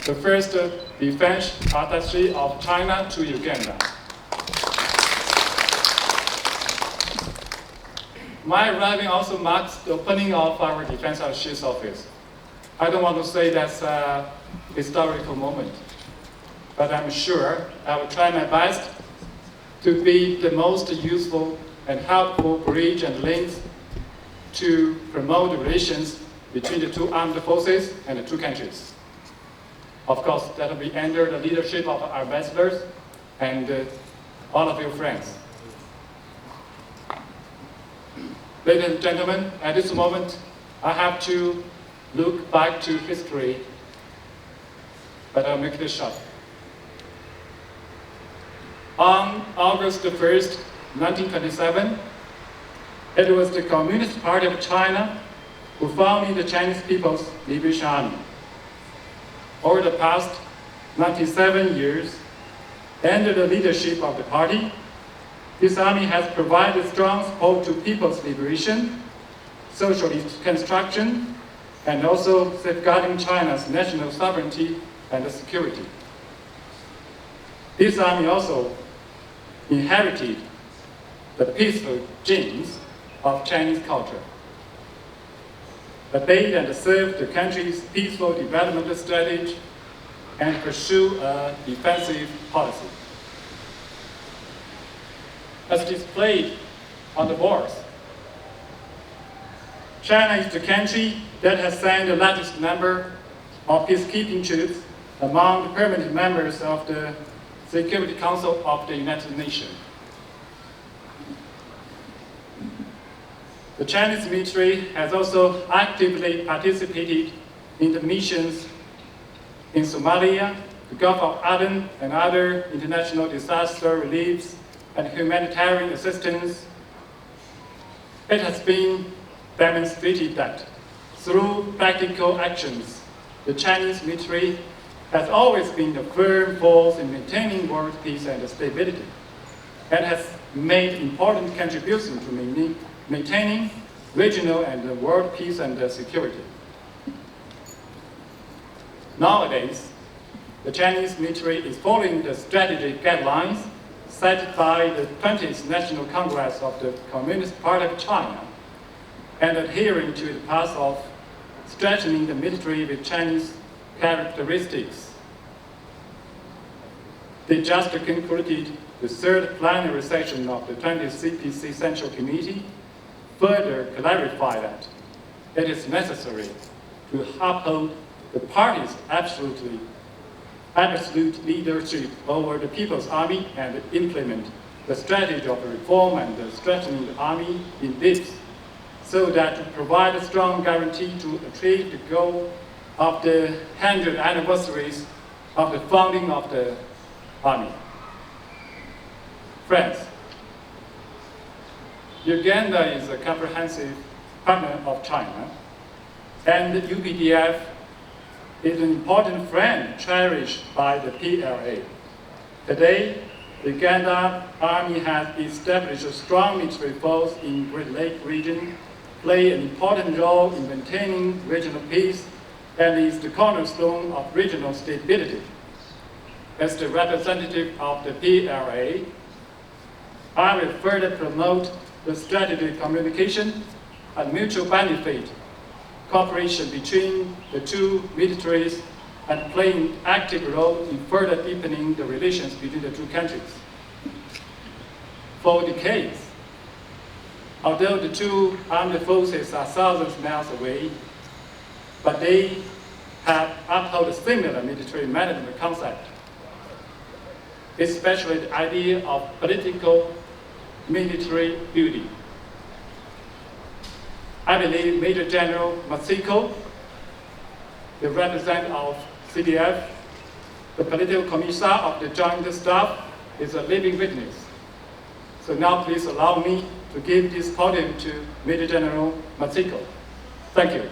the first defense attaché of China to Uganda. My arriving also marks the opening of our defense attaché's office. I don't want to say that's a historical moment, but I'm sure I will try my best to be the most useful and helpful bridge and links to promote the relations between the two armed forces and the two countries. Of course, that will be under the leadership of our ambassadors and all of your friends. Ladies and gentlemen, at this moment, I have to look back to history, but I'll make this short. On August 1st, 1927, it was the Communist Party of China who founded the Chinese People's Liberation Army. Over the past 97 years, under the leadership of the party, this army has provided strong support to people's liberation, socialist construction, and also safeguarding China's national sovereignty and security. This army also inherited the peaceful genes of Chinese culture, obeyed and served the country's peaceful development strategy, and pursue a defensive policy. As displayed on the boards, China is the country that has sent the largest number of peacekeeping troops among the permanent members of the Security Council of the United Nations. The Chinese military has also actively participated in the missions in Somalia, the Gulf of Aden, and other international disaster reliefs and humanitarian assistance. It has been demonstrated that through practical actions, the Chinese military has always been a firm force in maintaining world peace and stability, and has made important contributions to maintaining regional and world peace and security. Nowadays, the Chinese military is following the strategic guidelines set by the 20th National Congress of the Communist Party of China and adhering to the path of strengthening the military with Chinese characteristics. They just concluded the third plenary session of the 20th CPC Central Committee, further clarify that it is necessary to uphold the party's absolute leadership over the People's Army and implement the strategy of reform and strengthening the army in depth, so that to provide a strong guarantee to achieve the goal of the 100th anniversaries of the founding of the army. Friends, Uganda is a comprehensive partner of China, and UPDF is an important friend cherished by the PLA. Today, the Uganda Army has established a strong military force in Great Lake region, play an important role in maintaining regional peace, and is the cornerstone of regional stability. As the representative of the PLA, I will further promote the strategic communication and mutual benefit cooperation between the two militaries and playing an active role in further deepening the relations between the two countries. For decades, although the two armed forces are thousands of miles away, but they have upheld a similar military management concept, especially the idea of political military building. I believe Major General Masiko, the representative of CDF, the political commissar of the Joint Staff, is a living witness. So now please allow me to give this podium to Major General Masiko. Thank you.